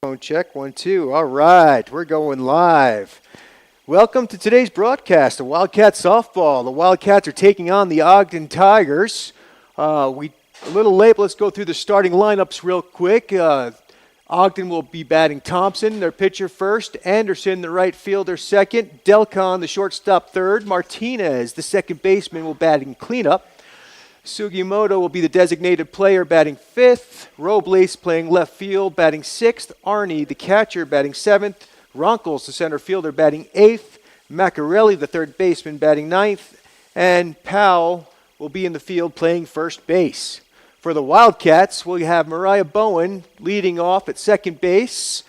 Phone check, 1, 2. All right, we're going live. Welcome to today's broadcast of Wildcat Softball. The Wildcats are taking on the Ogden Tigers. A little late, but let's go through the starting lineups real quick. Ogden will be batting Thompson, their pitcher first. Anderson, the right fielder, second. Delcon, the shortstop, third. Martinez, the second baseman, will batting cleanup. Sugimoto will be the designated player, batting fifth. Robles playing left field, batting sixth. Arnie, the catcher, batting seventh. Ronkels, the center fielder, batting eighth. Macarelli, the third baseman, batting ninth. And Powell will be in the field playing first base. For the Wildcats, we'll have Mariah Bowen leading off at second base.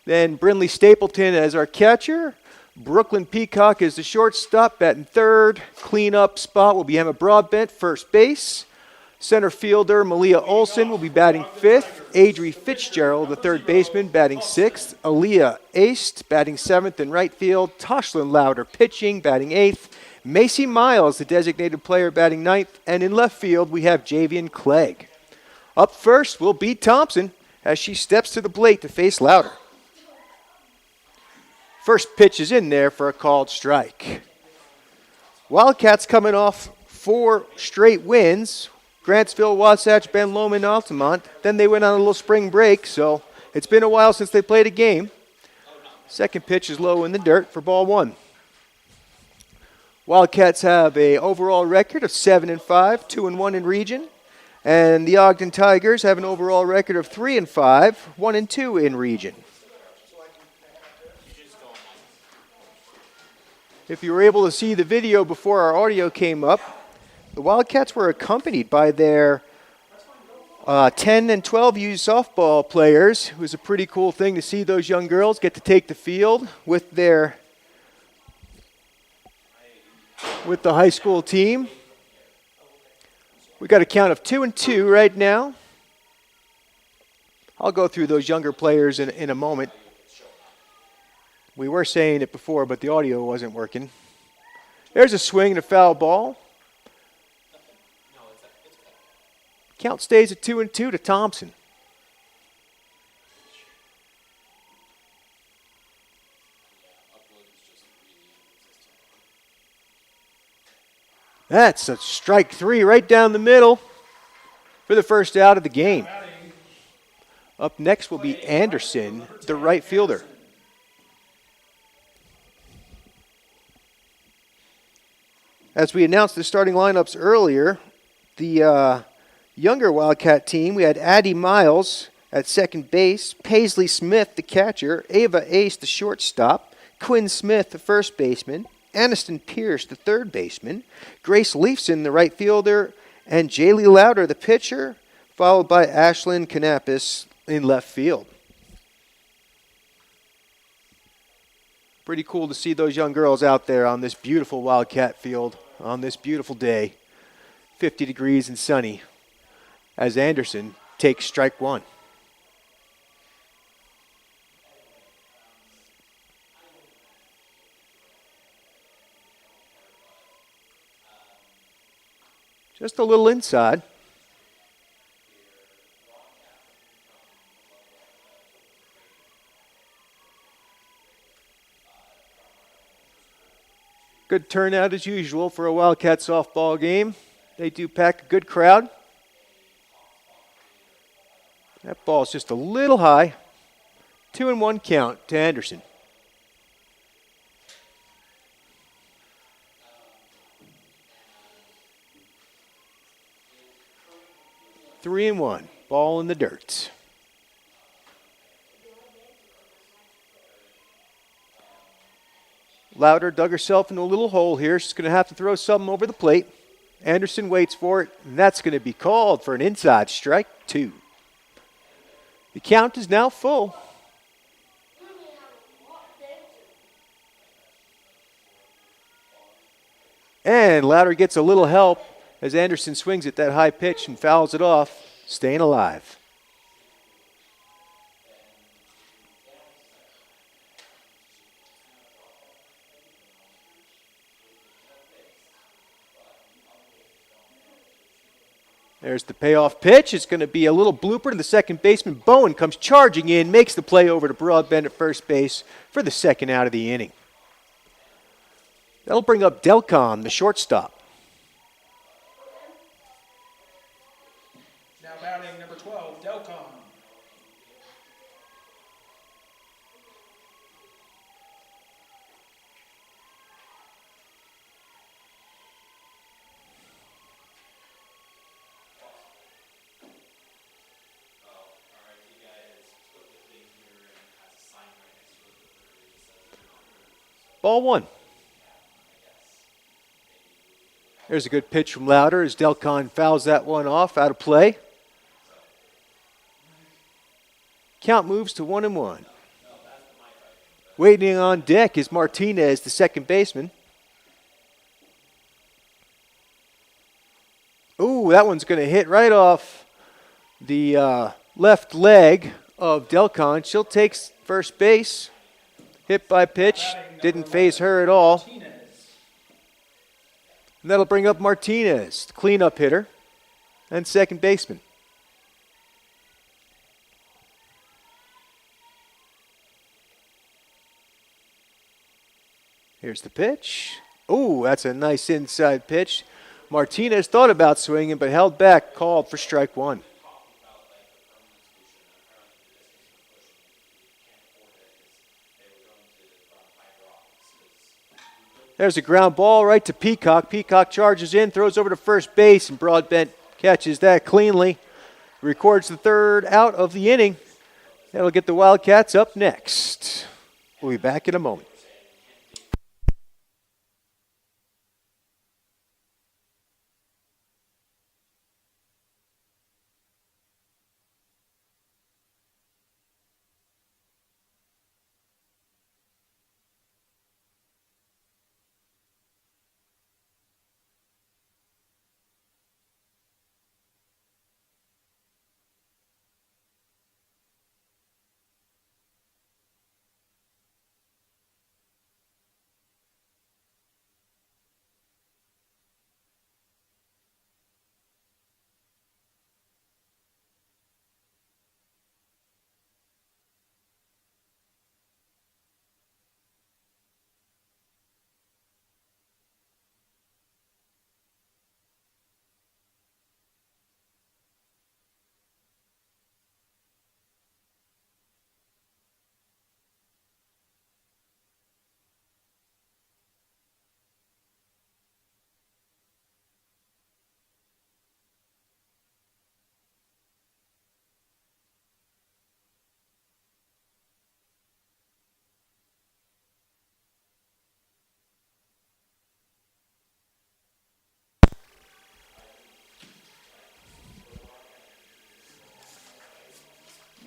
Then Brinley Stapleton as our catcher. Brooklyn Peacock is the shortstop, batting third. Cleanup spot will be Emma Broadbent, first base. Center fielder Malia Olson will be batting fifth. Adri Fitzgerald, the third baseman, batting sixth. Aaliyah Aist, batting seventh in right field. Toshlin Louder pitching, batting eighth. Macy Miles, the designated player, batting ninth. And in left field, we have Javian Clegg. Up first will be Thompson as she steps to the plate to face Louder. First pitch is in there for a called strike. Wildcats coming off 4 straight wins. Grantsville, Wasatch, Ben Lomond, Altamont. Then they went on a little spring break, so it's been a while since they played a game. Second pitch is low in the dirt for ball 1. Wildcats have an overall record of 7-5, 2-1 in region. And the Ogden Tigers have an overall record of 3-5, 1-2 in region. If you were able to see the video before our audio came up, the Wildcats were accompanied by their 10 and 12U softball players. It was a pretty cool thing to see those young girls get to take the field with the high school team. We got a count of 2-2 right now. I'll go through those younger players in a moment. We were saying it before, but the audio wasn't working. There's a swing and a foul ball. Count stays at 2-2 to Thompson. That's a strike 3 right down the middle for the first out of the game. Up next will be Anderson, the right fielder. As we announced the starting lineups earlier, the younger Wildcat team, we had Addie Miles at second base, Paisley Smith, the catcher, Ava Ace, the shortstop, Quinn Smith, the first baseman, Aniston Pierce, the third baseman, Grace Leifson, the right fielder, and Jaylee Louder, the pitcher, followed by Ashlyn Canapis in left field. Pretty cool to see those young girls out there on this beautiful Wildcat field on this beautiful day, 50 degrees and sunny, as Anderson takes strike 1. Just a little inside. Good turnout as usual for a Wildcat softball game. They do pack a good crowd. That ball's just a little high. 2-1 count to Anderson. Three and 1. Ball in the dirt. Louder dug herself into a little hole here. She's going to have to throw something over the plate. Anderson waits for it, and that's going to be called for an inside strike 2. The count is now full. And Louder gets a little help as Anderson swings at that high pitch and fouls it off, staying alive. There's the payoff pitch. It's going to be a little blooper to the second baseman. Bowen comes charging in, makes the play over to Broadbent at first base for the second out of the inning. That'll bring up Delcon, the shortstop. Now batting number 12, Delcon. Ball one. There's a good pitch from Louder as Delcon fouls that one off, out of play. Count moves to 1-1. Waiting on deck is Martinez, the second baseman. Ooh, that one's going to hit right off the left leg of Delcon. She'll take first base. Hit by pitch. Didn't phase her at all. And that'll bring up Martinez, the cleanup hitter, and second baseman. Here's the pitch. Ooh, that's a nice inside pitch. Martinez thought about swinging, but held back, called for strike one. There's a ground ball right to Peacock. Peacock charges in, throws over to first base, and Broadbent catches that cleanly. Records the third out of the inning. That'll get the Wildcats up next. We'll be back in a moment.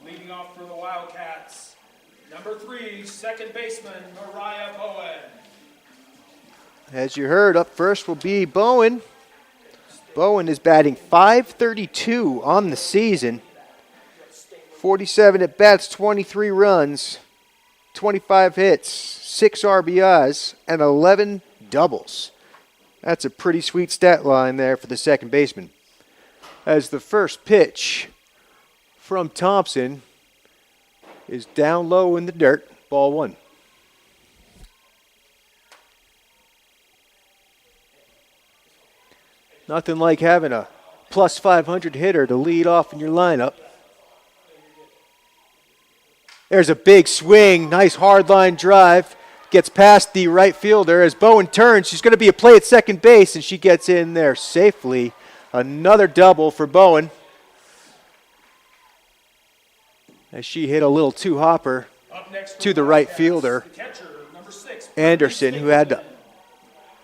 Leading off for the Wildcats, number 3, second baseman, Mariah Bowen. As you heard, up first will be Bowen. Bowen is batting .532 on the season. 47 at bats, 23 runs, 25 hits, 6 RBIs, and 11 doubles. That's a pretty sweet stat line there for the second baseman. As the first pitch from Thompson is down low in the dirt, ball one. Nothing like having a plus 500 hitter to lead off in your lineup. There's a big swing, nice hard line drive. Gets past the right fielder as Bowen turns. She's going to be a play at second base, and she gets in there safely. Another double for Bowen, as she hit a little two-hopper to the right fielder, Anderson, who had a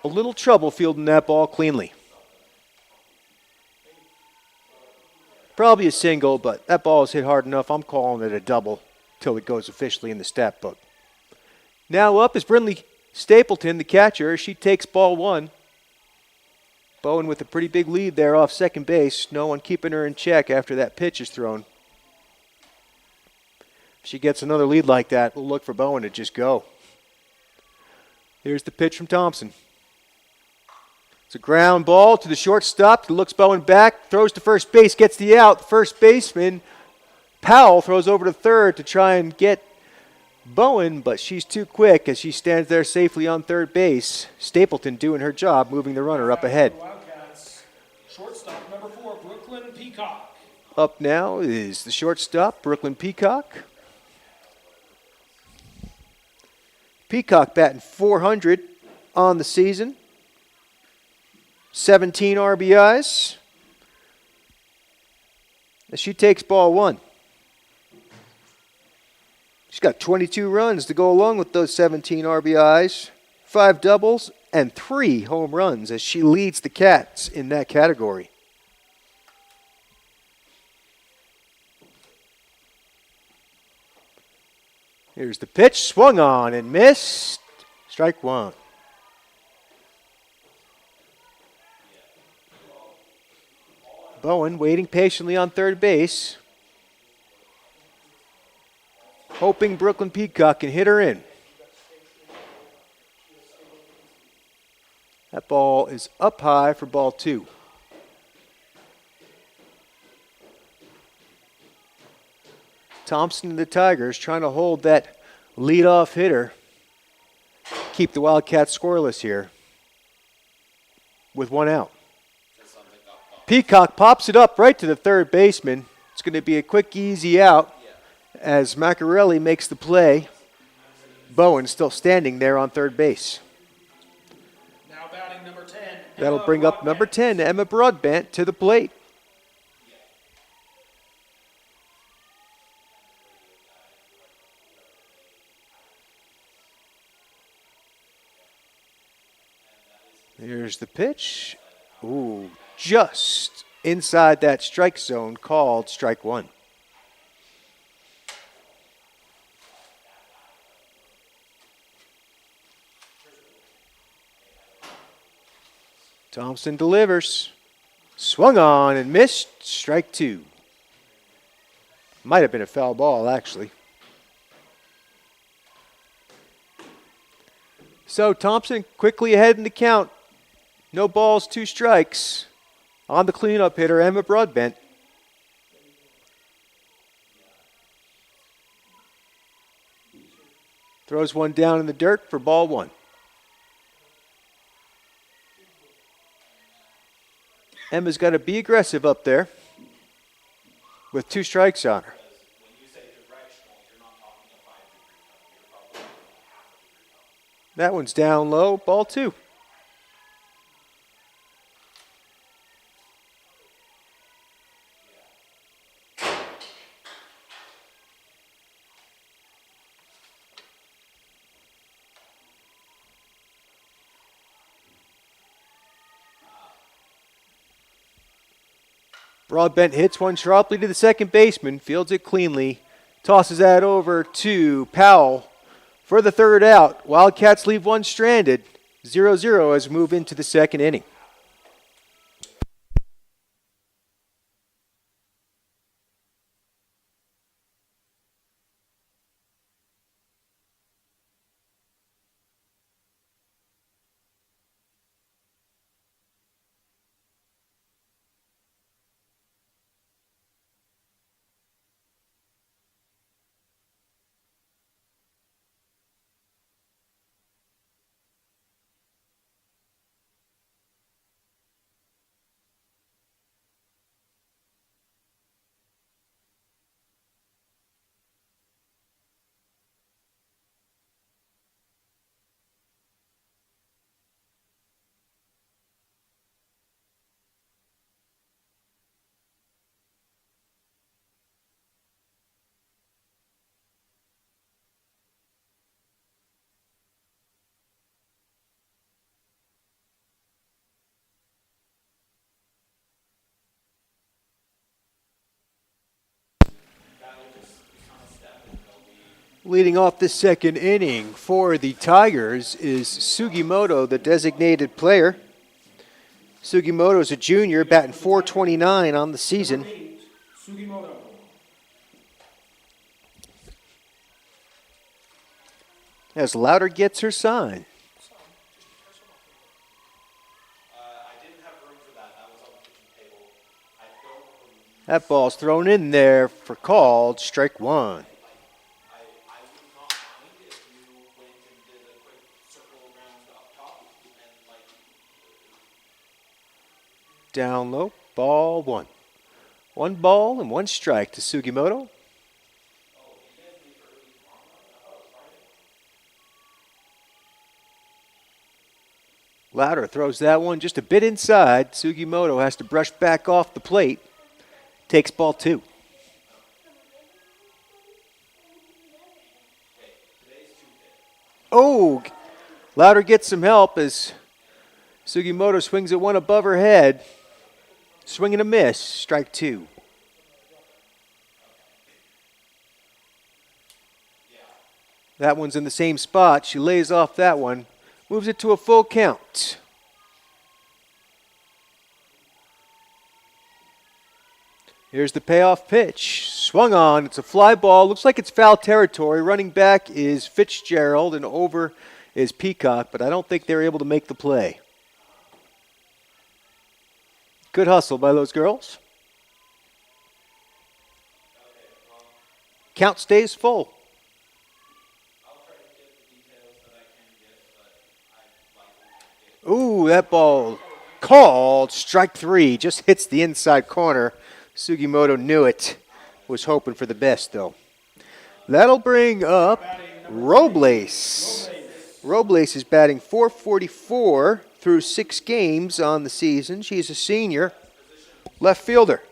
little trouble fielding that ball cleanly. Probably a single, but that ball is hit hard enough. I'm calling it a double till it goes officially in the stat book. Now up is Brinley Stapleton, the catcher. She takes ball one. Bowen with a pretty big lead there off second base. No one keeping her in check after that pitch is thrown. If she gets another lead like that, we'll look for Bowen to just go. Here's the pitch from Thompson. It's a ground ball to the shortstop. Looks Bowen back, throws to first base, gets the out. First baseman Powell throws over to third to try and get Bowen, but she's too quick as she stands there safely on third base. Stapleton doing her job, moving the runner up ahead. Wildcats, shortstop number 4, Brooklyn Peacock. Up now is the shortstop, Brooklyn Peacock. Peacock batting .400 on the season. 17 RBIs. As she takes ball 1. She's got 22 runs to go along with those 17 RBIs, 5 doubles, and 3 home runs as she leads the Cats in that category. Here's the pitch, swung on and missed. Strike 1. Bowen waiting patiently on third base, hoping Brooklyn Peacock can hit her in. That ball is up high for ball 2. Thompson and the Tigers trying to hold that leadoff hitter, keep the Wildcats scoreless here with 1 out. Peacock pops it up right to the third baseman. It's going to be a quick, easy out as Macarelli makes the play. Bowen still standing there on third base. Now batting number 10. That'll bring up number 10, Emma Broadbent, to the plate. Here's the pitch. Ooh, just inside that strike zone, called strike 1. Thompson delivers. Swung on and missed. Strike 2. Might have been a foul ball, actually. So Thompson quickly ahead in the count. No balls, 2 strikes. On the cleanup hitter, Emma Broadbent. Throws one down in the dirt for ball 1. Emma's got to be aggressive up there with 2 strikes on her. That one's down low, ball 2. Broadbent hits one sharply to the second baseman, fields it cleanly, tosses that over to Powell for the third out. Wildcats leave one stranded, 0-0 as we move into the second inning. Leading off the second inning for the Tigers is Sugimoto, the designated player. Sugimoto is a junior, batting .429 on the season. Sugimoto. As Louder gets her sign. That ball's thrown in there for called strike one. Down low, ball one. One ball and one strike to Sugimoto. Louder throws that one just a bit inside. Sugimoto has to brush back off the plate. Takes ball two. Oh, Louder gets some help as Sugimoto swings at one above her head. Swing and a miss, strike two. That one's in the same spot. She lays off that one. Moves it to a full count. Here's the payoff pitch. Swung on. It's a fly ball. Looks like it's foul territory. Running back is Fitzgerald and over is Peacock, but I don't think they're able to make the play. Good hustle by those girls. Count stays full. Ooh, that ball called strike three. Just hits the inside corner. Sugimoto knew it. Was hoping for the best, though. That'll bring up Robles. Robles is batting .444 through 6 games on the season. She's a senior left fielder.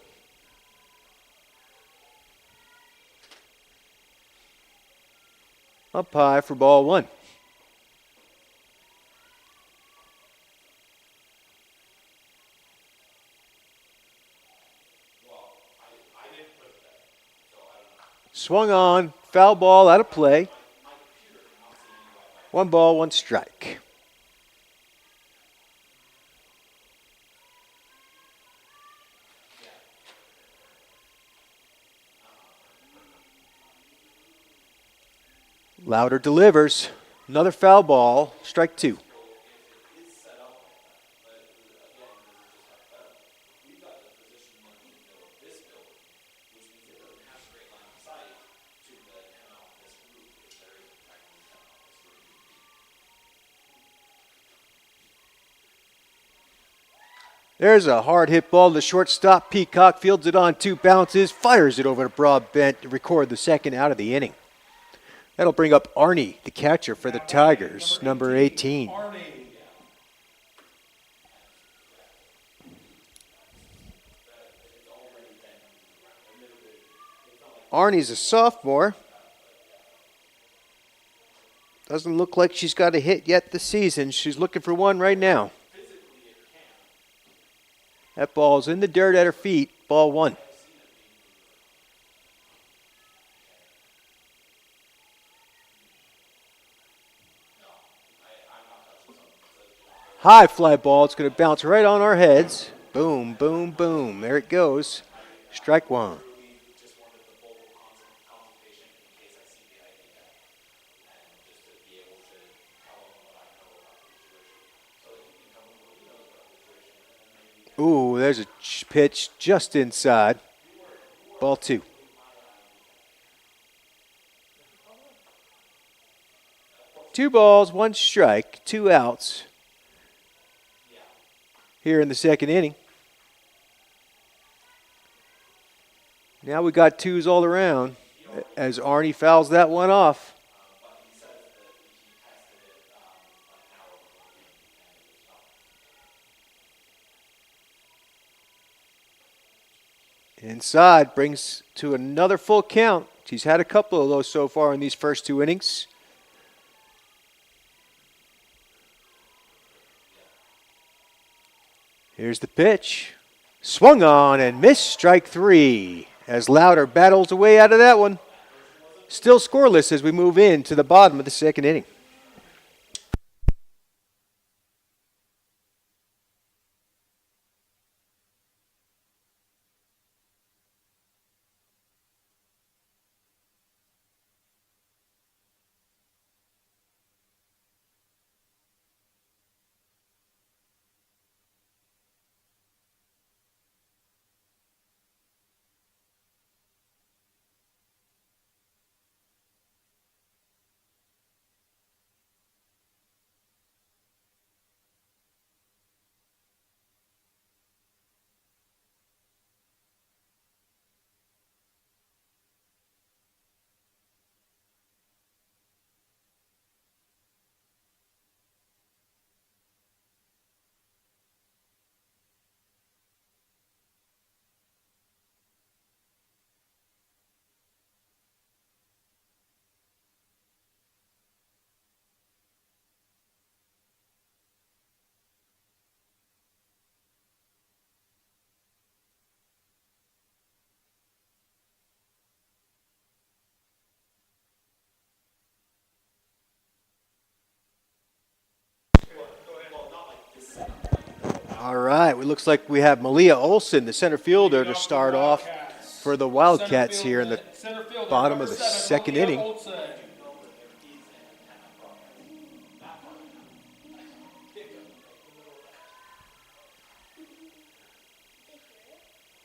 Up high for ball one. Swung on, foul ball out of play. One ball, one strike. Louder delivers. Another foul ball, strike two. There's a hard hit ball to the shortstop. Peacock fields it on 2 bounces, fires it over to Broadbent to record the second out of the inning. That'll bring up Arnie, the catcher for the Tigers, number 18. Arnie's a sophomore. Doesn't look like she's got a hit yet this season. She's looking for one right now. That ball's in the dirt at her feet. Ball one. High fly ball. It's going to bounce right on our heads. Boom, boom, boom. There it goes. Strike one. Ooh, there's a pitch just inside. Ball two. Two balls, one strike, 2 outs here in the second inning. Now we got twos all around as Arnie fouls that one off. Inside brings to another full count. She's had a couple of those so far in these first 2 innings. Here's the pitch. Swung on and missed, strike 3 as Louder battles away out of that one. Still scoreless as we move into the bottom of the second inning. right, it looks like we have Malia Olson, the center fielder, Leading to off start off Wildcats. for the Center Wildcats fielder- here in the center fielder, bottom number of the 7, second Malia inning. Olson.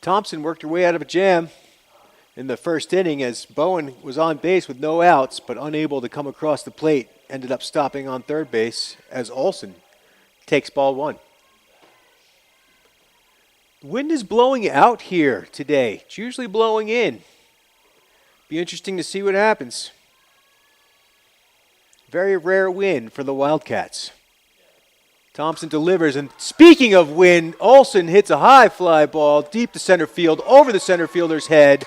Thompson worked her way out of a jam in the first inning as Bowen was on base with no outs but unable to come across the plate. Ended up stopping on third base as Olson takes ball 1. The wind is blowing out here today. It's usually blowing in. Be interesting to see what happens. Very rare win for the Wildcats. Thompson delivers, and speaking of wind, Olson hits a high fly ball deep to center field, over the center fielder's head,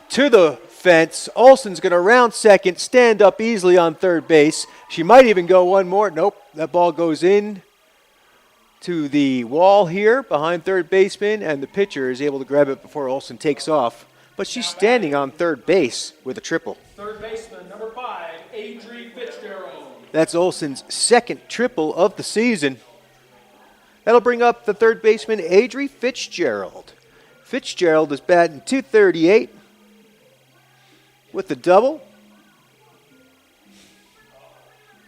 to the fence. Olson's going to round second, stand up easily on third base. She might even go one more. Nope, that ball goes in to the wall here behind third baseman, and the pitcher is able to grab it before Olson takes off. But she's standing on third base with a triple. Third baseman, number 5, Adri Fitzgerald. That's Olson's second triple of the season. That'll bring up the third baseman, Adri Fitzgerald. Fitzgerald is batting .238 with the double.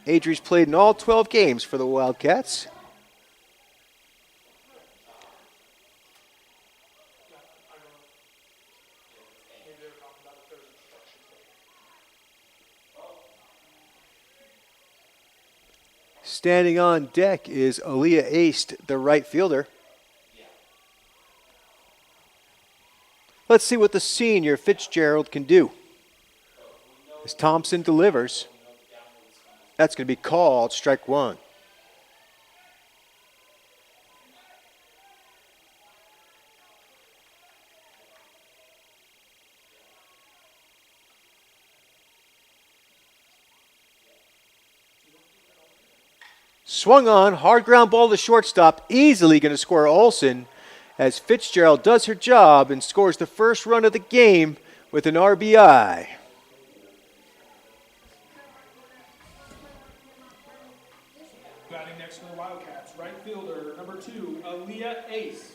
Adri's played in all 12 games for the Wildcats. Standing on deck is Aaliyah Aist, the right fielder. Let's see what the senior Fitzgerald can do. As Thompson delivers, that's going to be called strike 1. Swung on, hard ground ball to shortstop, easily going to score Olson as Fitzgerald does her job and scores the first run of the game with an RBI. Batting next for the Wildcats, right fielder, number 2, Aaliyah Ace.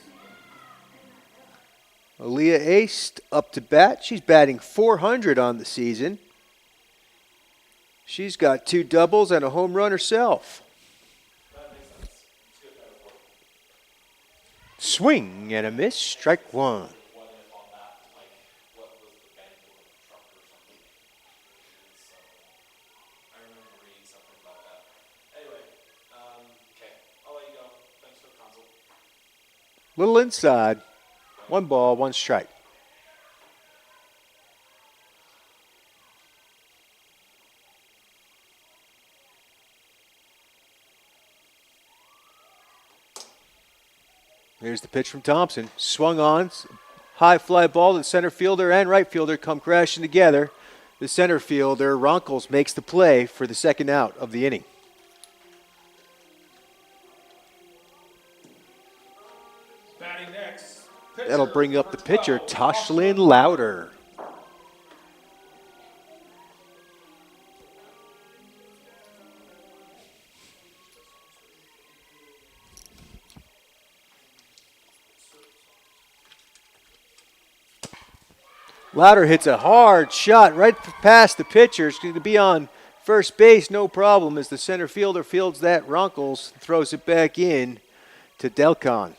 Aaliyah Ace up to bat. She's batting .400 on the season. She's got 2 doubles and a home run herself. Swing and a miss, strike 1. Little inside. 1 ball, 1 strike. Here's the pitch from Thompson. Swung on. High fly ball. The center fielder and right fielder come crashing together. The center fielder, Ronkles, makes the play for the second out of the inning. Batting next, That'll bring up the number pitcher, 12, Toshlyn Louder. Louder hits a hard shot right past the pitcher. It's going to be on first base, no problem, as the center fielder fields that. Ronkles throws it back in to Delcon.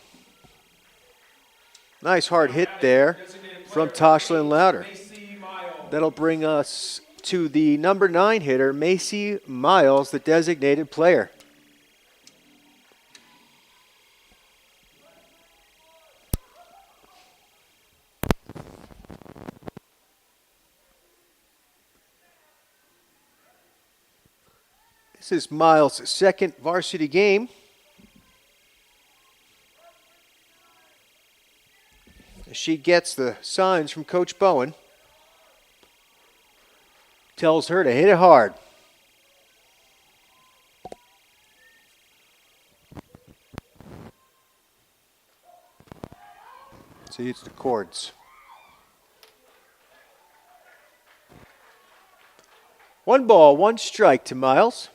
Nice hard hit there from Toshlyn Louder. That'll bring us to the number 9 hitter, Macy Miles, the designated player. This is Miles' second varsity game. She gets the signs from Coach Bowen. Tells her to hit it hard. See, it's the chords. 1 ball, 1 strike to Miles.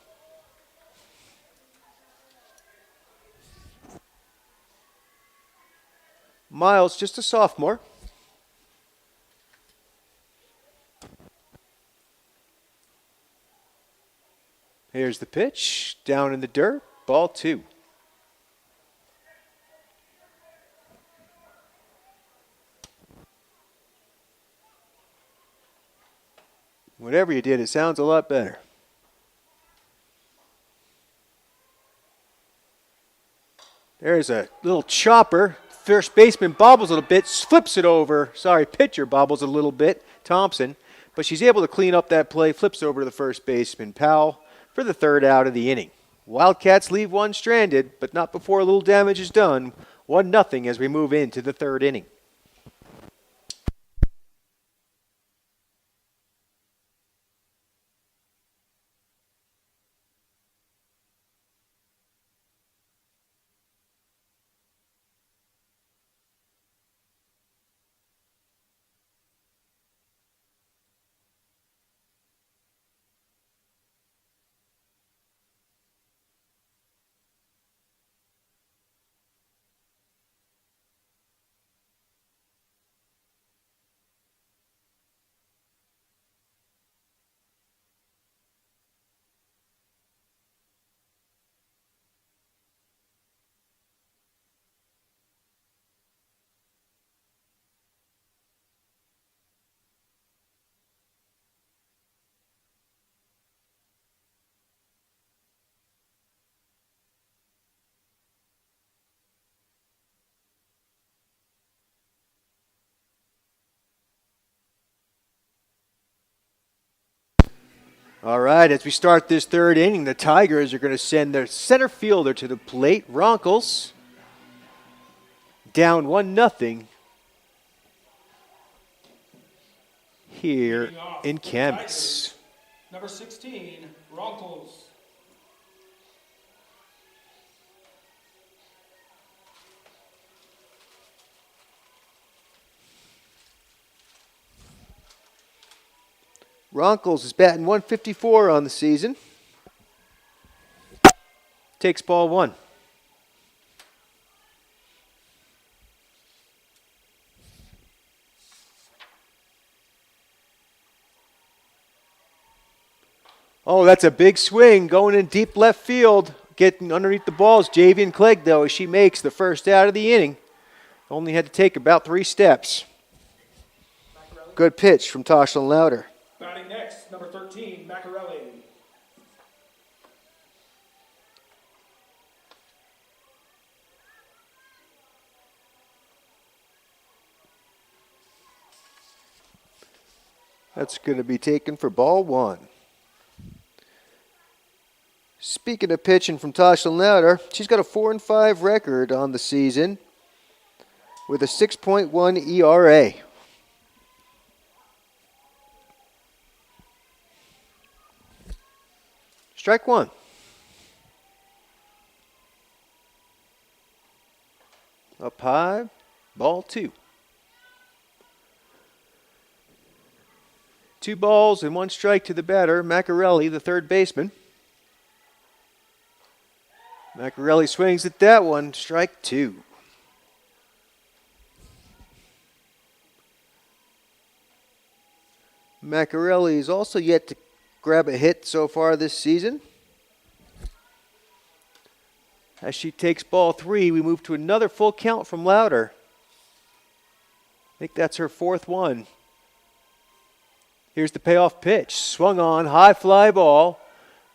Miles, just a sophomore. Here's the pitch, down in the dirt, ball 2. Whatever you did, it sounds a lot better. There's a little chopper. First baseman bobbles a little bit, flips it over. Sorry, pitcher bobbles a little bit, Thompson. But she's able to clean up that play, flips over to the first baseman, Powell, for the 3rd out of the inning. Wildcats leave one stranded, but not before a little damage is done. 1-0 as we move into the 3rd inning. All right, as we start this 3rd inning, the Tigers are going to send their center fielder to the plate, Ronkles, down 1-0 here in Camas. Number 16, Ronkles. Ronkles is batting .154 on the season. Takes ball 1. Oh, that's a big swing going in deep left field. Getting underneath the balls, Javian Clegg, though, as she makes the 1st out of the inning. Only had to take about 3 steps. Good pitch from Toshlin Louder. Batting next, number 13, Macarelli. That's going to be taken for ball 1. Speaking of pitching from Toshlin Louder, she's got a 4-5 record on the season with a 6.1 ERA. Strike 1. Up high, ball 2. 2 balls and 1 strike to the batter, Macarelli, the 3rd baseman. Macarelli swings at that one, strike 2. Macarelli is also yet to grab a hit so far this season. As she takes ball 3, we move to another full count from Louder. I think that's her 4th one. Here's the payoff pitch. Swung on, high fly ball.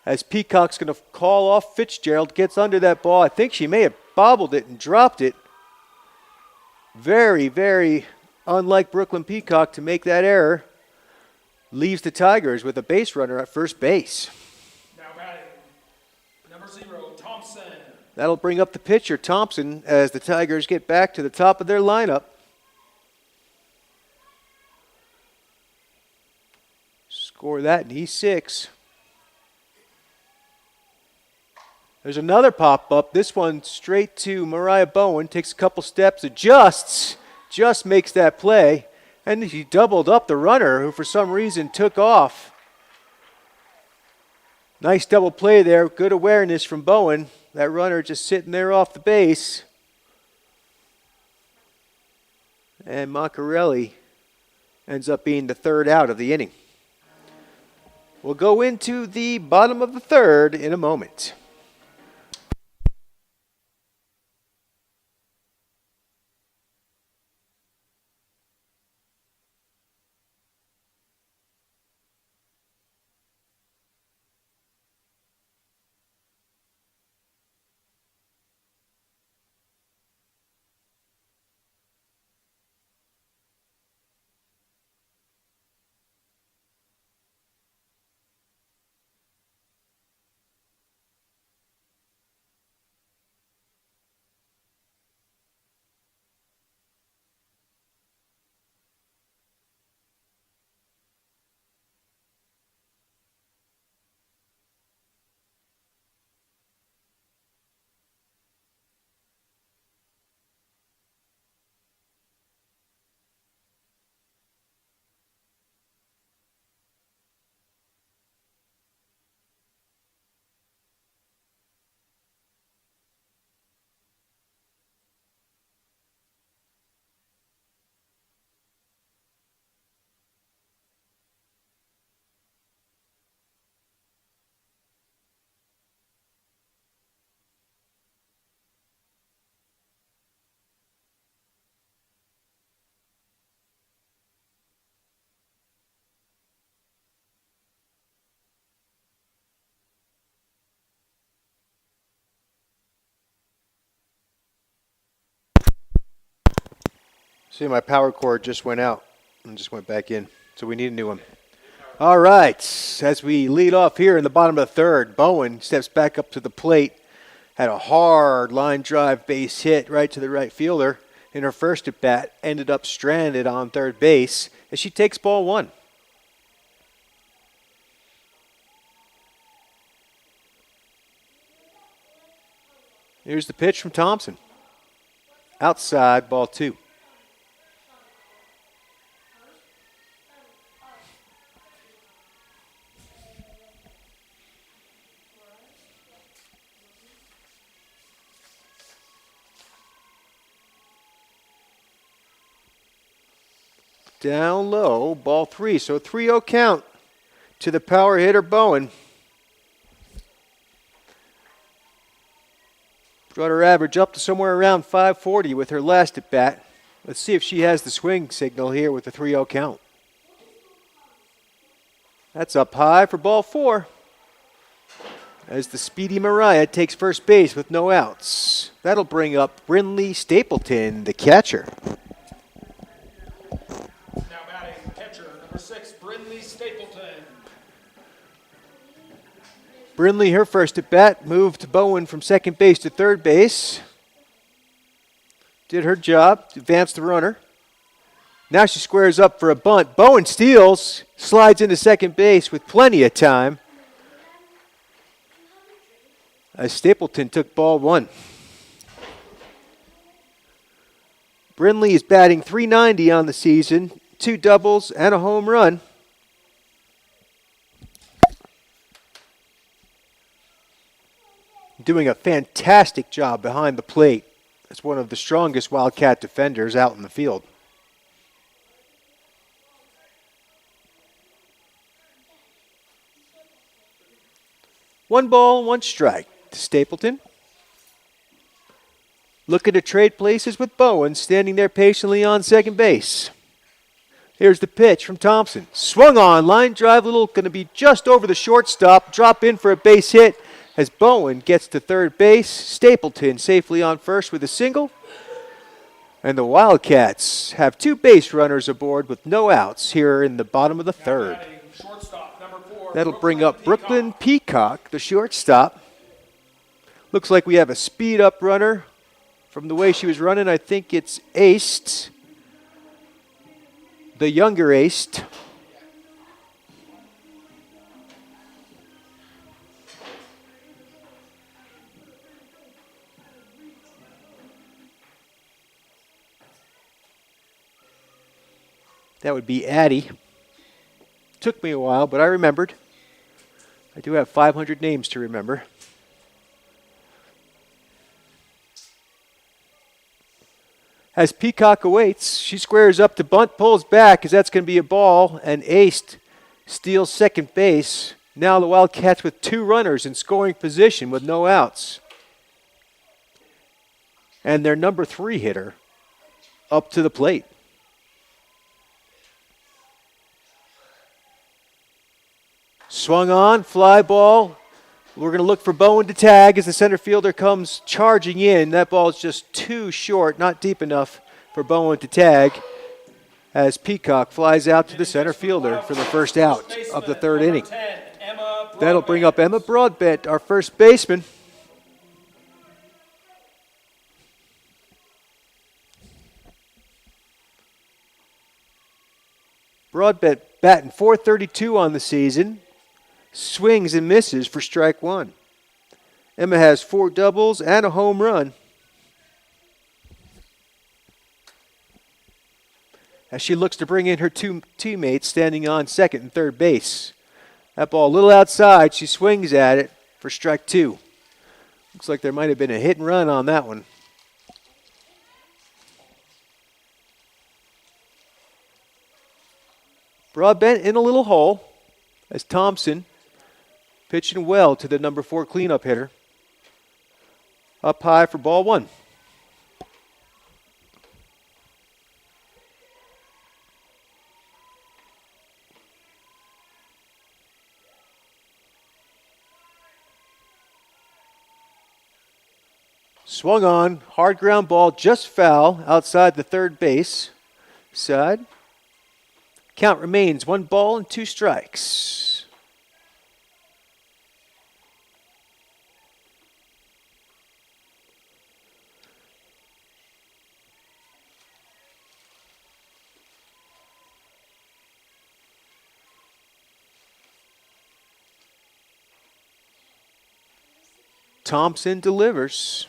As Peacock's going to call off Fitzgerald, gets under that ball. I think she may have bobbled it and dropped it. Very, very unlike Brooklyn Peacock to make that error. Leaves the Tigers with a base runner at first base. Now batting, number 0, Thompson. That'll bring up the pitcher, Thompson, as the Tigers get back to the top of their lineup. Score that, and he's 6. There's another pop-up. This one straight to Mariah Bowen. Takes a couple steps, adjusts, just makes that play. And he doubled up the runner, who for some reason took off. Nice double play there. Good awareness from Bowen. That runner just sitting there off the base. And Maccarelli ends up being the third out of the inning. We'll go into the bottom of the third in a moment. See, my power cord just went out and just went back in, so we need a new one. All right, as we lead off here in the bottom of the third, Bowen steps back up to the plate, had a hard line drive base hit right to the right fielder in her first at bat, ended up stranded on third base as she takes ball one. Here's the pitch from Thompson. Outside, ball two. Down low, ball three. So 3-0 count to the power hitter Bowen. Brought her average up to somewhere around 540 with her last at bat. Let's see if she has the swing signal here with the 3-0 count. That's up high for ball four. As the speedy Mariah takes first base with no outs. That'll bring up Brinley Stapleton, the catcher. Now batting catcher, number 6, Brinley Stapleton. Brinley, her first at bat, moved Bowen from second base to third base. Did her job, advanced the runner. Now she squares up for a bunt. Bowen steals, slides into second base with plenty of time. As Stapleton took ball one. Brinley is batting .390 on the season, 2 doubles and a home run. Doing a fantastic job behind the plate as one of the strongest Wildcat defenders out in the field. One ball, one strike to Stapleton. Looking to trade places with Bowen, standing there patiently on second base. Here's the pitch from Thompson. Swung on, line drive, little, going to be just over the shortstop. Drop in for a base hit as Bowen gets to third base. Stapleton safely on first with a single. And the Wildcats have 2 base runners aboard with no outs here in the bottom of the third. That'll bring up Brooklyn Peacock, the shortstop. Looks like we have a speed-up runner. From the way she was running, I think it's aced. The younger aced. That would be Addie. Took me a while, but I remembered. I do have 500 names to remember. As Peacock awaits, she squares up to bunt, pulls back as that's going to be a ball, and Ace steals second base. Now the Wildcats with 2 runners in scoring position with no outs. And their number 3 hitter up to the plate. Swung on, fly ball. We're going to look for Bowen to tag as the center fielder comes charging in. That ball is just too short, not deep enough for Bowen to tag, as Peacock flies out to the center fielder for the first out of the 3rd inning. That'll bring up Emma Broadbent, our first baseman. Broadbent batting .432 on the season. Swings and misses for strike 1. Emma has 4 doubles and a home run. As she looks to bring in her 2 teammates standing on second and third base. That ball a little outside. She swings at it for strike 2. Looks like there might have been a hit and run on that one. Broadbent in a little hole as Thompson pitching well to the number 4 cleanup hitter. Up high for ball 1. Swung on, hard ground ball, just foul outside the third base side. Count remains 1 ball and 2 strikes. Thompson delivers.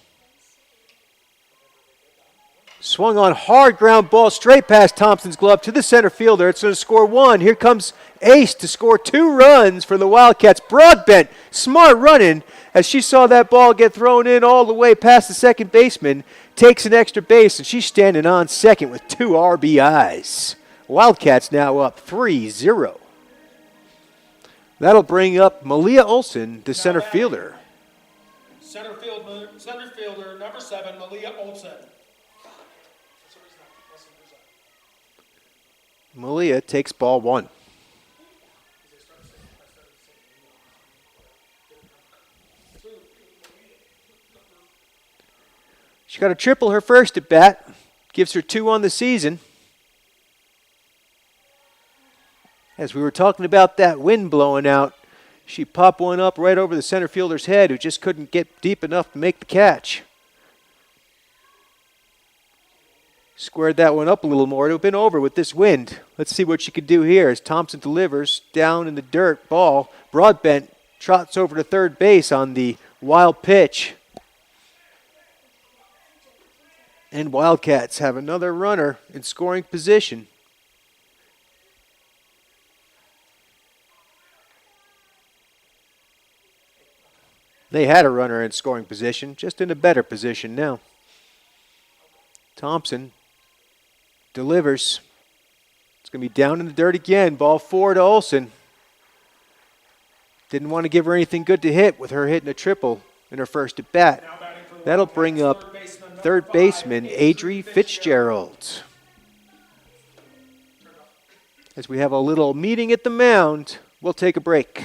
Swung on, hard ground ball straight past Thompson's glove to the center fielder. It's going to score 1. Here comes Ace to score 2 runs for the Wildcats. Broadbent, smart running as she saw that ball get thrown in all the way past the second baseman. Takes an extra base, and she's standing on second with 2 RBIs. Wildcats now up 3-0. That'll bring up Malia Olson, the center fielder. Center fielder, number 7, Malia Olson. Malia takes ball 1. She got a triple her first at bat. Gives her 2 on the season. As we were talking about that wind blowing out, she popped one up right over the center fielder's head, who just couldn't get deep enough to make the catch. Squared that one up a little more. It would have been over with this wind. Let's see what she could do here as Thompson delivers down in the dirt. Ball. Broadbent trots over to third base on the wild pitch. And Wildcats have another runner in scoring position. They had a runner in scoring position, just in a better position now. Thompson delivers. It's going to be down in the dirt again. Ball 4 to Olson. Didn't want to give her anything good to hit with her hitting a triple in her first at bat. That'll bring up third baseman Adri Fitzgerald. As we have a little meeting at the mound, we'll take a break.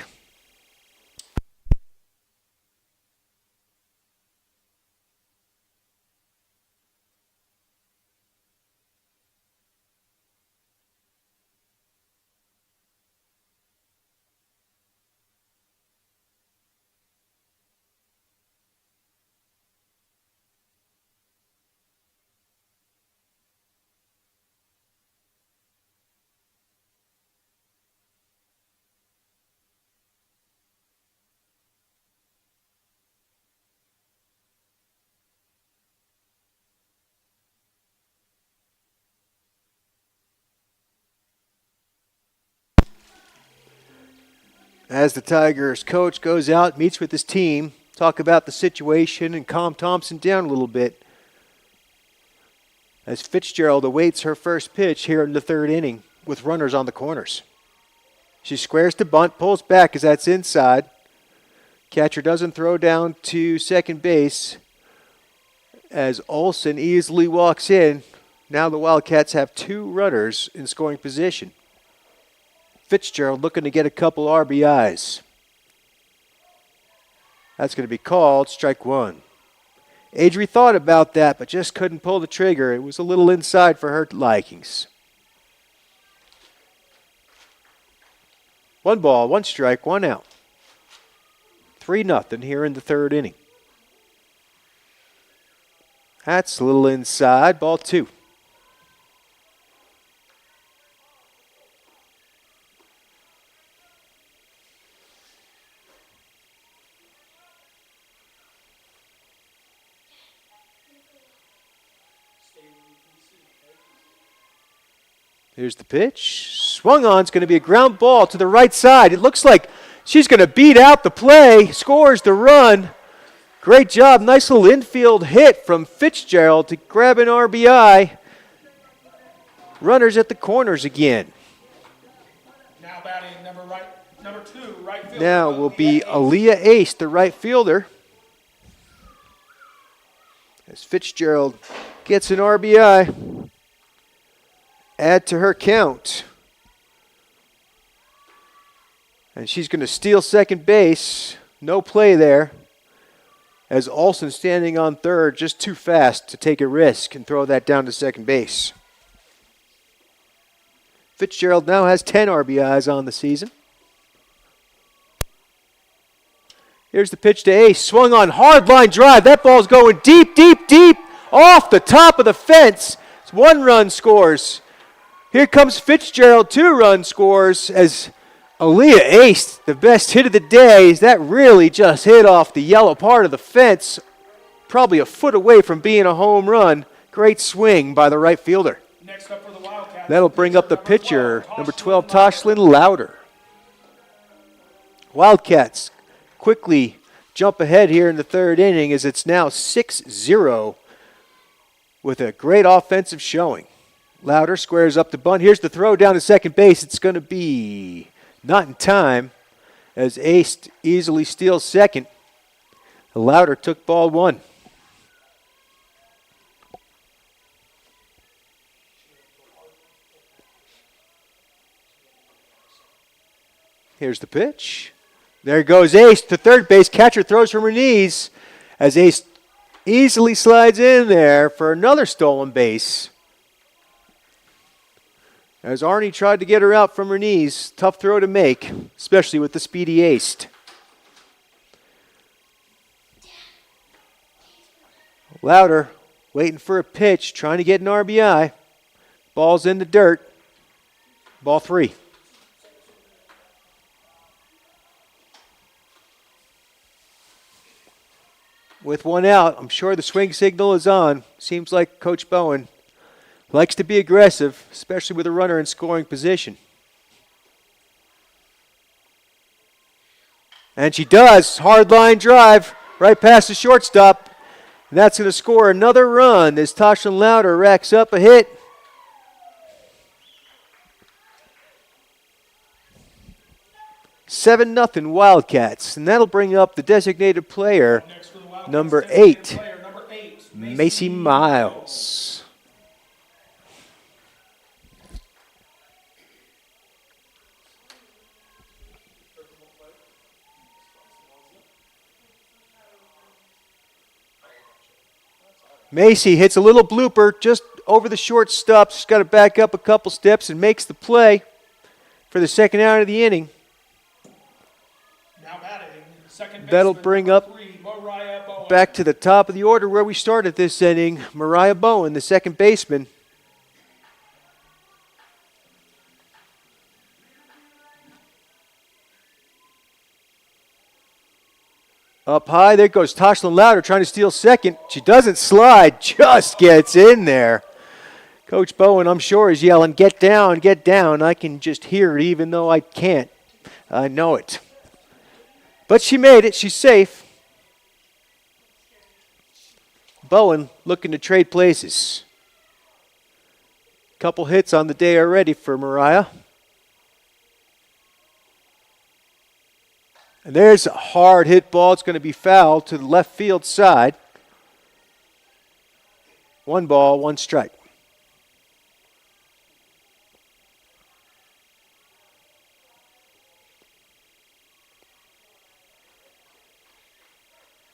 As the Tigers coach goes out, meets with his team, talk about the situation and calm Thompson down a little bit. as Fitzgerald awaits her first pitch here in the third inning with runners on the corners. She squares to bunt, pulls back as that's inside. Catcher doesn't throw down to second base as Olsen easily walks in. Now the Wildcats have 2 runners in scoring position. Fitzgerald looking to get a couple RBIs. That's going to be called strike 1. Adri thought about that, but just couldn't pull the trigger. It was a little inside for her likings. 1 ball, 1 strike, 1 out. 3-0 here in the third inning. That's a little inside, ball 2. Here's the pitch. Swung on. It's going to be a ground ball to the right side. It looks like she's going to beat out the play. Scores the run. Great job. Nice little infield hit from Fitzgerald to grab an RBI. Runners at the corners again. Now batting number 2, right fielder. Now will be Aaliyah Ace, the right fielder. As Fitzgerald gets an RBI. Add to her count. And she's going to steal second base. No play there. As Olsen standing on third, just too fast to take a risk and throw that down to second base. Fitzgerald now has 10 RBIs on the season. Here's the pitch to Ace. Swung on, hard line drive. That ball's going deep, deep, deep off the top of the fence. It's 1 run scores. Here comes Fitzgerald, 2 run scores as Aaliyah aced the best hit of the day. That really just hit off the yellow part of the fence, probably a foot away from being a home run. Great swing by the right fielder. Next up for the Wildcats. That'll bring up the pitcher, number 12, Toshlyn Louder. Wildcats quickly jump ahead here in the third inning as it's now 6-0 with a great offensive showing. Louder squares up the bunt. Here's the throw down to second base. It's going to be not in time as Ace easily steals second. Louder took ball 1. Here's the pitch. There goes Ace to third base. Catcher throws from her knees as Ace easily slides in there for another stolen base. As Arnie tried to get her out from her knees, tough throw to make, especially with the speedy Ace. Louder, waiting for a pitch, trying to get an RBI. Ball's in the dirt. Ball 3. With 1 out, I'm sure the swing signal is on. Seems like Coach Bowen likes to be aggressive, especially with a runner in scoring position. And she does. Hard line drive right past the shortstop. And that's going to score another run as Toshlyn Louder racks up a hit. $7-0 Wildcats. And that'll bring up the designated player, number 8, Macy Miles. Macy hits a little blooper just over the shortstop. She's got to back up a couple steps and makes the play for the second out of the inning. Now batting, second That'll baseman, bring number up 3, Mariah Bowen. back to the top of the order where we started this inning. Mariah Bowen, the second baseman. Up high, there goes Toshlyn Louder trying to steal second. She doesn't slide, just gets in there. Coach Bowen, I'm sure, is yelling, get down, get down. I can just hear it even though I can't. I know it. But she made it. She's safe. Bowen looking to trade places. Couple hits on the day already for Mariah. And there's a hard hit ball. It's going to be fouled to the left field side. 1 ball, 1 strike.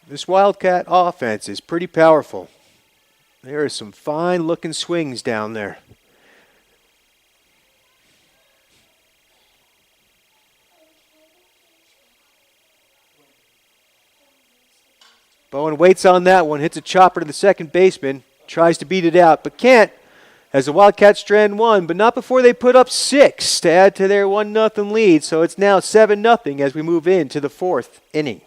This Wildcat offense is pretty powerful. There are some fine-looking swings down there. Bowen waits on that one, hits a chopper to the second baseman, tries to beat it out, but can't, as the Wildcats strand 1, but not before they put up 6 to add to their 1-0 lead. So it's now 7-0 as we move into the 4th inning.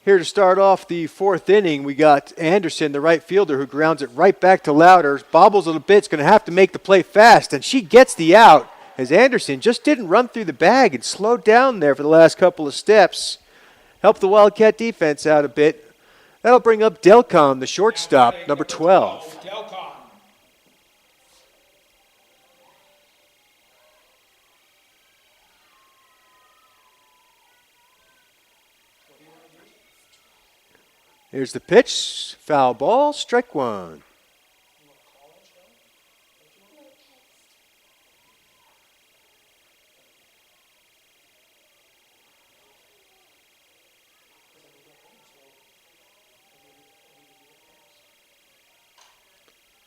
Here to start off the 4th inning, we got Anderson, the right fielder, who grounds it right back to Louder. Bobbles a bit, is going to have to make the play fast, and she gets the out as Anderson just didn't run through the bag and slowed down there for the last couple of steps. Helped the Wildcat defense out a bit. That'll bring up Delcon, the shortstop, number 12. Here's the pitch, foul ball, strike 1.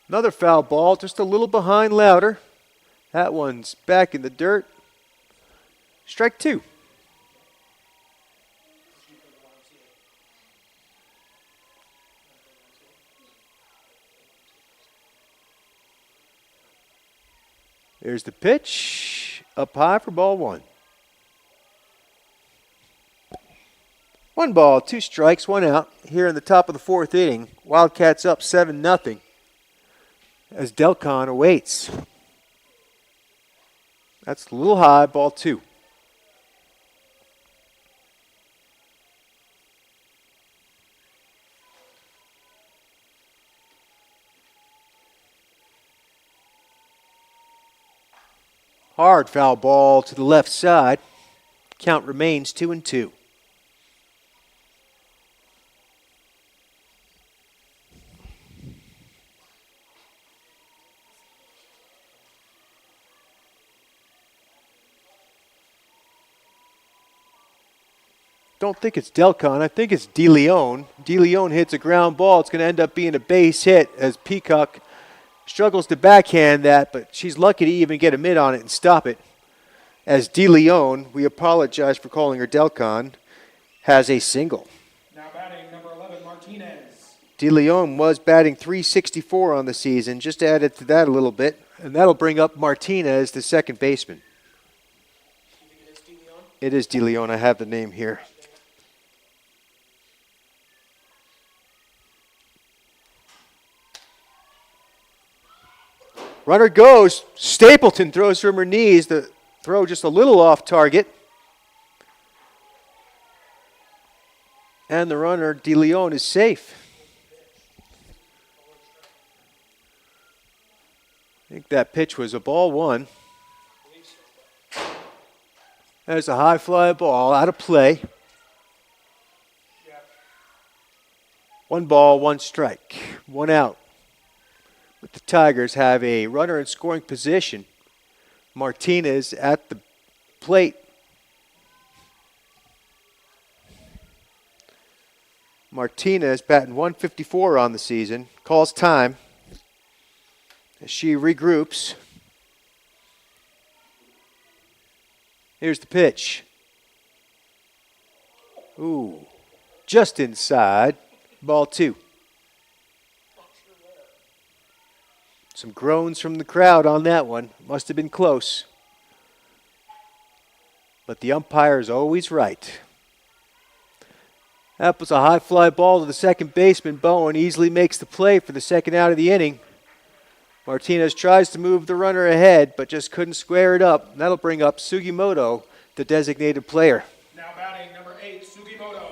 Another foul ball, just a little behind Louder. That one's back in the dirt. Strike 2. There's the pitch, up high for ball 1. 1 ball, 2 strikes, 1 out here in the top of the 4th inning. Wildcats up 7-0 as Delcon awaits. That's a little high, ball 2. Hard foul ball to the left side. Count remains 2-2. Don't think it's Delcon. I think it's DeLeon. DeLeon hits a ground ball. It's going to end up being a base hit as Peacock struggles to backhand that, but she's lucky to even get a mid on it and stop it. As DeLeon, we apologize for calling her Delcon, has a single. Now batting number 11, Martinez. DeLeon was batting .364 on the season, just added to that a little bit, and that'll bring up Martinez, the second baseman. You think it is DeLeon? It is DeLeon. I have the name here. Runner goes. Stapleton throws from her knees. The throw just a little off target. And the runner, De Leon, is safe. I think that pitch was a ball one. There's a high fly ball out of play. 1 ball, 1 strike, 1 out. But the Tigers have a runner in scoring position. Martinez at the plate. Martinez batting 154 on the season. Calls time as she regroups. Here's the pitch. Ooh, just inside. Ball 2. Some groans from the crowd on that one. Must have been close. But the umpire is always right. That was a high fly ball to the second baseman. Bowen easily makes the play for the second out of the inning. Martinez tries to move the runner ahead, but just couldn't square it up. That'll bring up Sugimoto, the designated player. Now batting number 8, Sugimoto.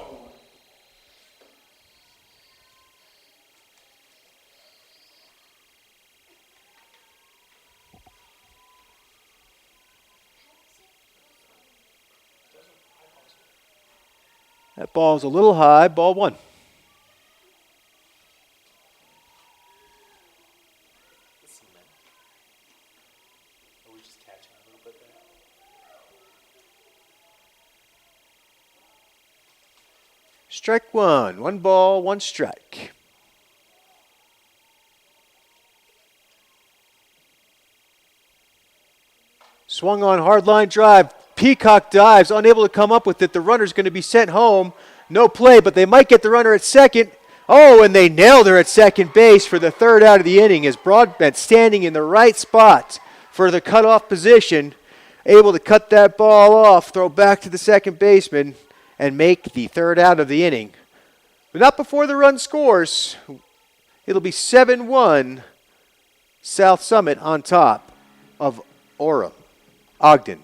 That ball's a little high, ball 1. Strike 1. 1 ball, 1 strike. Swung on hard line drive. Peacock dives, unable to come up with it. The runner's going to be sent home. No play, but they might get the runner at second. Oh, and they nailed her at second base for the third out of the inning as Broadbent standing in the right spot for the cutoff position, able to cut that ball off, throw back to the second baseman, and make the third out of the inning. But not before the run scores. It'll be 7-1 South Summit on top of Ogden.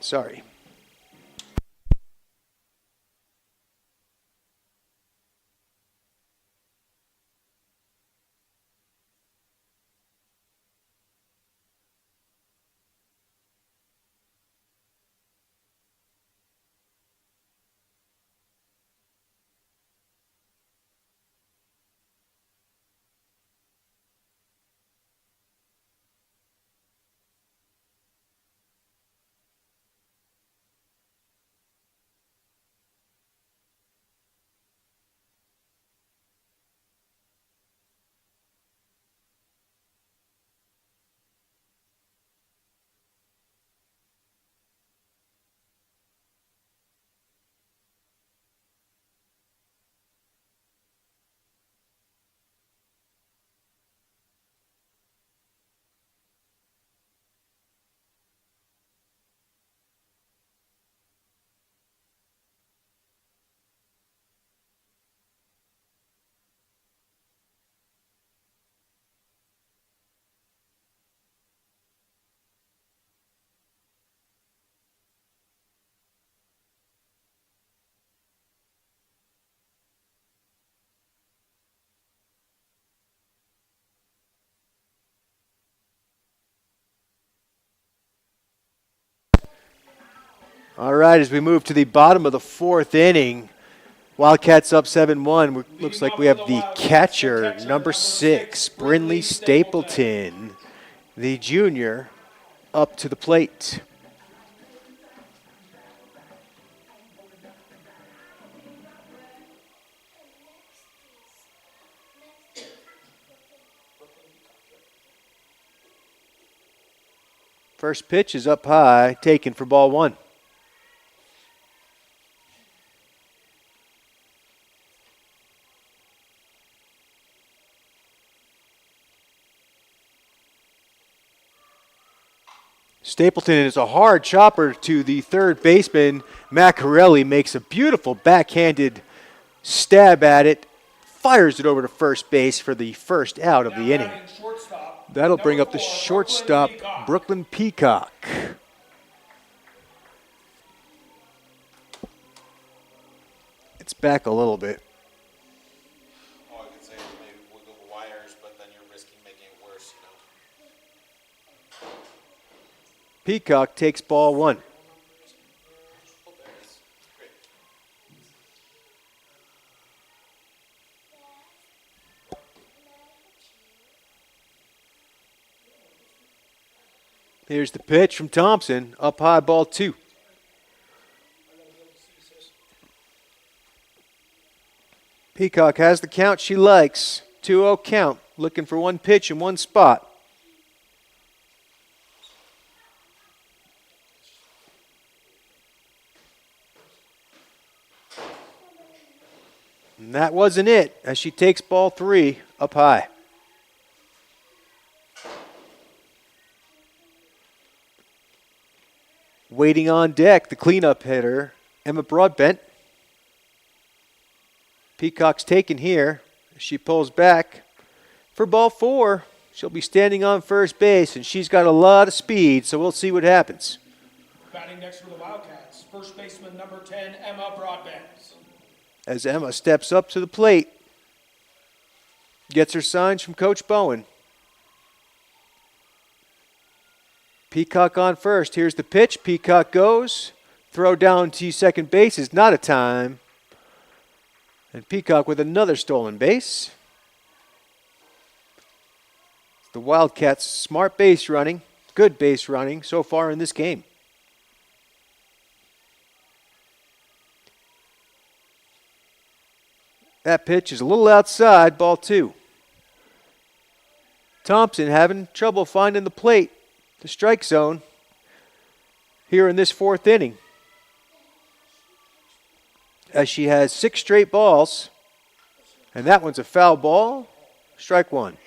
All right, as we move to the bottom of the 4th inning, Wildcats up 7-1. Looks like we have the catcher, number 6, Brinley Stapleton, the junior, up to the plate. First pitch is up high, taken for ball 1. Stapleton is a hard chopper to the third baseman. Maccarelli makes a beautiful backhanded stab at it, fires it over to first base for the first out of the inning. Shortstop, That'll bring up the 4, Brooklyn shortstop, Peacock. Brooklyn Peacock. It's back a little bit. Oh, I could say maybe wiggle the wires, but then you're risking making it worse, Peacock takes ball 1. Oh, there it is. Great. Here's the pitch from Thompson, up high, ball 2. Peacock has the count she likes. 2-0 count, looking for one pitch in one spot. And that wasn't it, as she takes ball 3 up high. Waiting on deck, the cleanup hitter, Emma Broadbent. Peacock's taken here. She pulls back. For ball 4, she'll be standing on first base, and she's got a lot of speed, so we'll see what happens. Batting next for the Wildcats, first baseman number 10, Emma Broadbent. As Emma steps up to the plate, gets her signs from Coach Bowen. Peacock on first. Here's the pitch. Peacock goes. Throw down to second base is not a time. And Peacock with another stolen base. The Wildcats' smart base running, good base running so far in this game. That pitch is a little outside, ball 2. Thompson having trouble finding the plate, the strike zone, here in this 4th inning. As she has 6 straight balls, and that one's a foul ball, strike 1.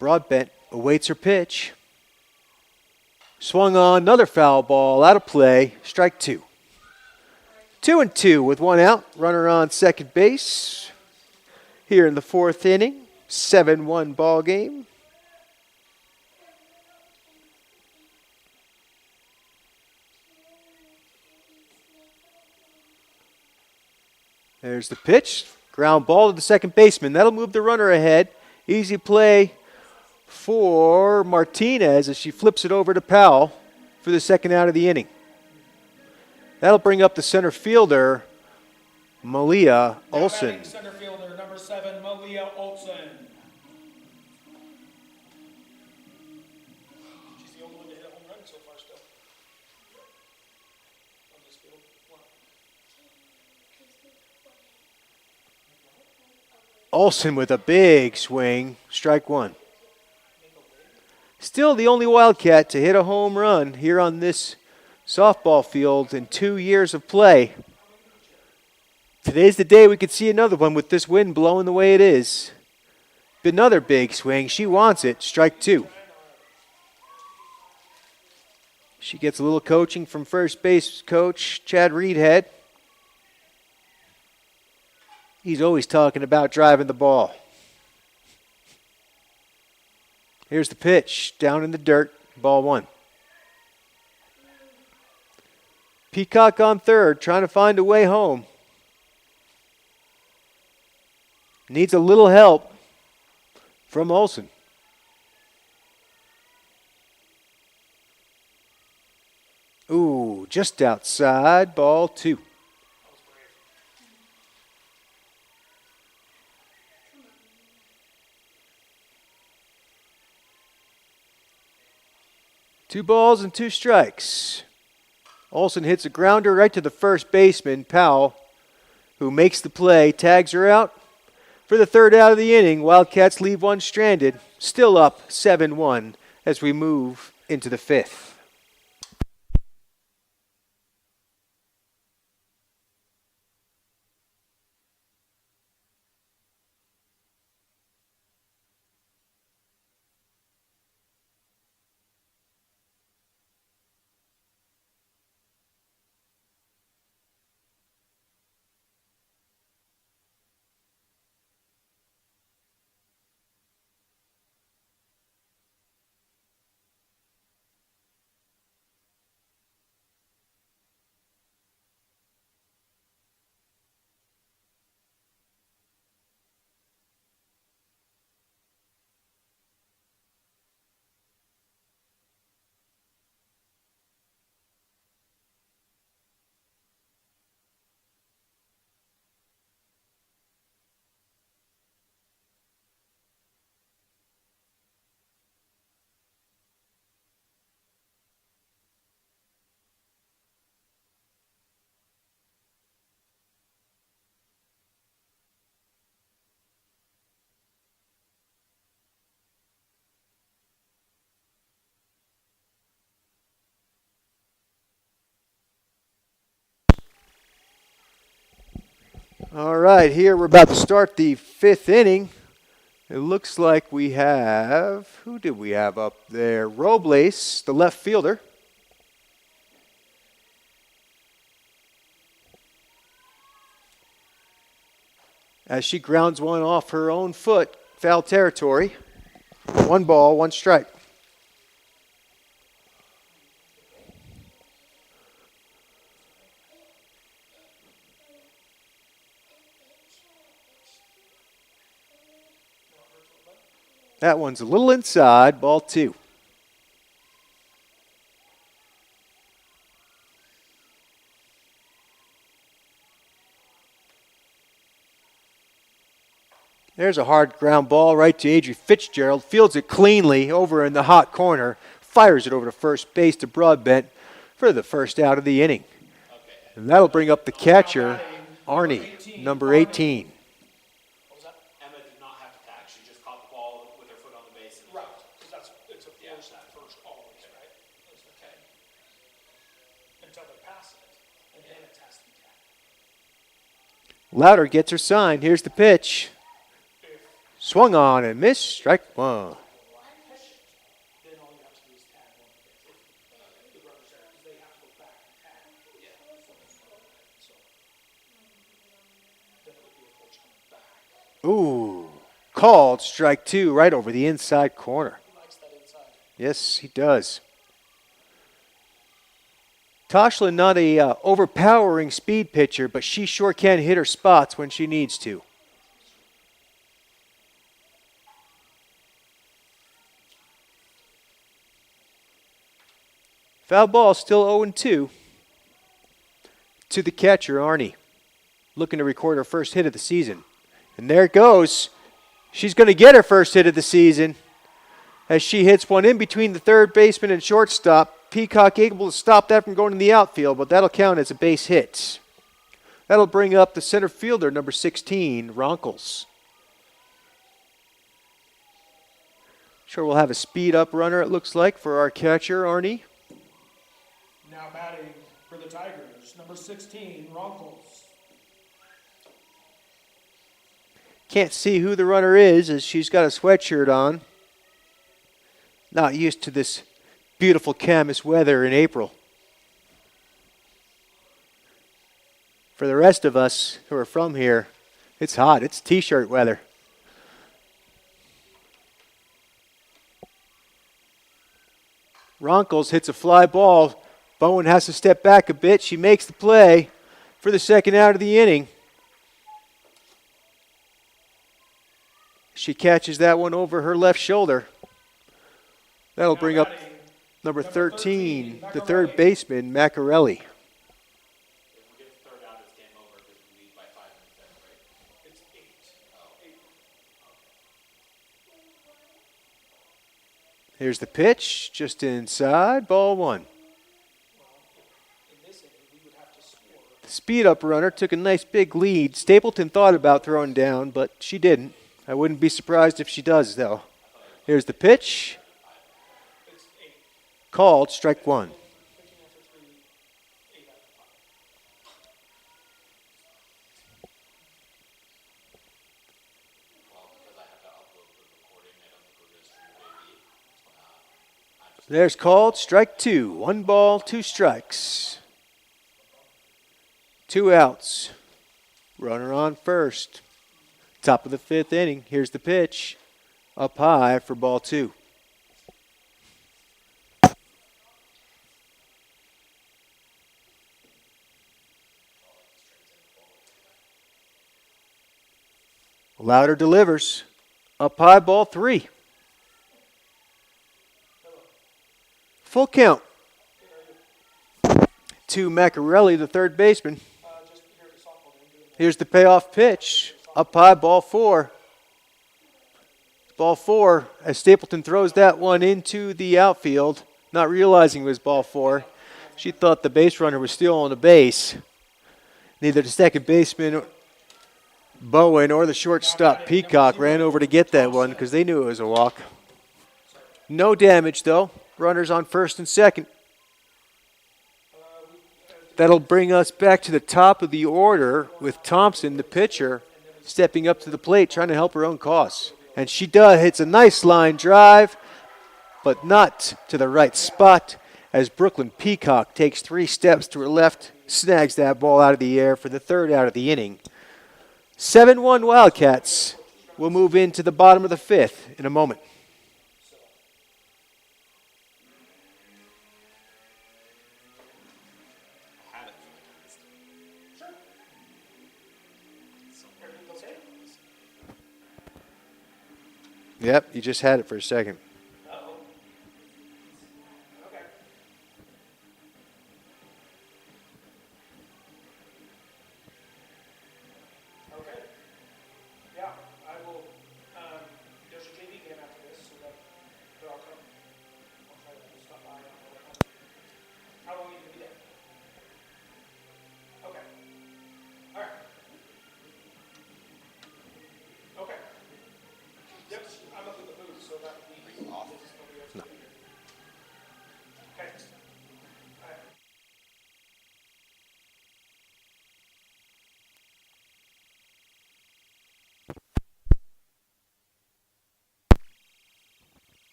Broadbent awaits her pitch. Swung on, another foul ball, out of play, strike 2. 2-2 with 1 out, runner on second base. Here in the 4th inning, 7-1 ball game. There's the pitch, ground ball to the second baseman. That'll move the runner ahead. Easy play for Martinez as she flips it over to Powell for the second out of the inning. That'll bring up the center fielder, Malia Olsen. Batting center fielder number 7, Malia Olsen. She's the only one to hit a home run so far still. On this field. Wow. Olsen with a big swing, strike 1. Still the only Wildcat to hit a home run here on this softball field in 2 years of play. Today's the day we could see another one with this wind blowing the way it is. Another big swing. She wants it. Strike 2. She gets a little coaching from first base coach Chad Reedhead. He's always talking about driving the ball. Here's the pitch, down in the dirt, ball 1. Peacock on third, trying to find a way home. Needs a little help from Olsen. Ooh, just outside, ball 2. Two balls and 2 strikes. Olsen hits a grounder right to the first baseman, Powell, who makes the play, tags her out. For the third out of the inning, Wildcats leave one stranded, still up 7-1 as we move into the 5th. All right, here we're about to start the 5th inning. It looks like we have, who did we have up there? Robles, the left fielder. As she grounds one off her own foot, foul territory. 1 ball, 1 strike. That one's a little inside, ball 2. There's a hard ground ball right to Adri Fitzgerald. Fields it cleanly over in the hot corner. Fires it over to first base to Broadbent for the first out of the inning. And that'll bring up the catcher, Arnie, number 18. Emma did not have to tag. She just caught the ball with her foot on the base. Right, because it's a force that first always, right? It's okay. Until they pass it, and then it has to be tagged. Louder gets her sign. Here's the pitch. Swung on and missed. Strike 1. Then all you have to do is tag one if the runner's there, because they have to go back and tag. Yeah. So then it would be a force coming back. Ooh, called strike 2 right over the inside corner. He likes that inside. Yes, he does. Toshlin, not a overpowering speed pitcher, but she sure can hit her spots when she needs to. Foul ball, still 0-2 to the catcher, Arnie, looking to record her first hit of the season. And there it goes. She's going to get her first hit of the season as she hits one in between the third baseman and shortstop. Peacock able to stop that from going in the outfield, but that'll count as a base hit. That'll bring up the center fielder, number 16, Ronkles. Sure we'll have a speed-up runner, it looks like, for our catcher, Arnie. Now batting for the Tigers, number 16, Ronkles. Can't see who the runner is as she's got a sweatshirt on. Not used to this beautiful Camas weather in April. For the rest of us who are from here, it's hot. It's t-shirt weather. Ronkles hits a fly ball. Bowen has to step back a bit. She makes the play for the second out of the inning. She catches that one over her left shoulder. That'll bring up number 13, the third baseman, Macarelli. If we get the third out, it's game over because we lead by 5 minutes, right? It's 8. Here's the pitch, just inside, ball 1. In this inning, we would have to score. The speed-up runner took a nice big lead. Stapleton thought about throwing down, but she didn't. I wouldn't be surprised if she does, though. Here's the pitch. It's 8. Called, strike 1. 15 after 3, 8 out of 5. Well, because I have to upload the recording, I don't think we're going to stream baby. There's called, strike 2. 1 ball, 2 strikes. 2 outs. Runner on first. Top of the 5th inning. Here's the pitch. Up high for ball 2. Louder delivers. Up high, ball 3. Full count to Macarelli, the third baseman. Just here at the softball game, doing that. Here's the payoff pitch. Up high, ball 4. Ball 4 as Stapleton throws that one into the outfield, not realizing it was ball 4. She thought the base runner was still on the base. Neither the second baseman, Bowen, or the shortstop, Peacock, ran over to get that one because they knew it was a walk. No damage, though. Runners on first and second. That'll bring us back to the top of the order with Thompson, the pitcher, stepping up to the plate, trying to help her own cause. And she does. Hits a nice line drive, but not to the right spot as Brooklyn Peacock takes 3 steps to her left, snags that ball out of the air for the 3rd out of the inning. 7-1 Wildcats. We'll move into the bottom of the 5th in a moment. Had it. Sure. Everything's okay? Yep, you just had it for a second. Uh-oh. Okay. Okay. Yeah, I will, there's a JV game after this, so that I'll come. I'll try to stop by. How long are you gonna be there? Okay. All right. Okay. Yep, I'm up at the booth, so that would be off. No. Okay. All right.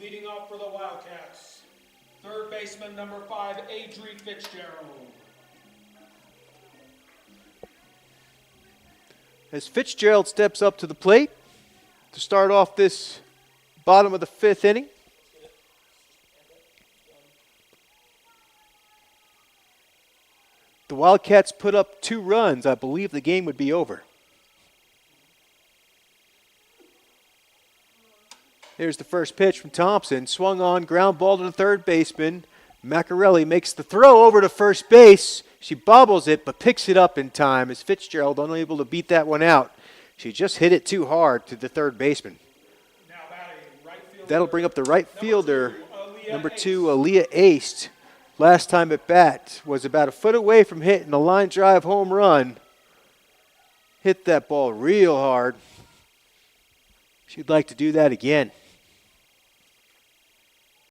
Leading off for the Wildcats, third baseman number 5, Adri Fitzgerald. As Fitzgerald steps up to the plate to start off this bottom of the 5th inning. The Wildcats put up 2 runs. I believe the game would be over. Here's the first pitch from Thompson. Swung on, ground ball to the third baseman. Macarelli makes the throw over to first base. She bobbles it, but picks it up in time as Fitzgerald unable to beat that one out. She just hit it too hard to the third baseman. Now batting right fielder. That'll bring up the right fielder, number 2, Aaliyah Aaliyah Aced. Last time at bat was about a foot away from hitting a line drive home run. Hit that ball real hard. She'd like to do that again.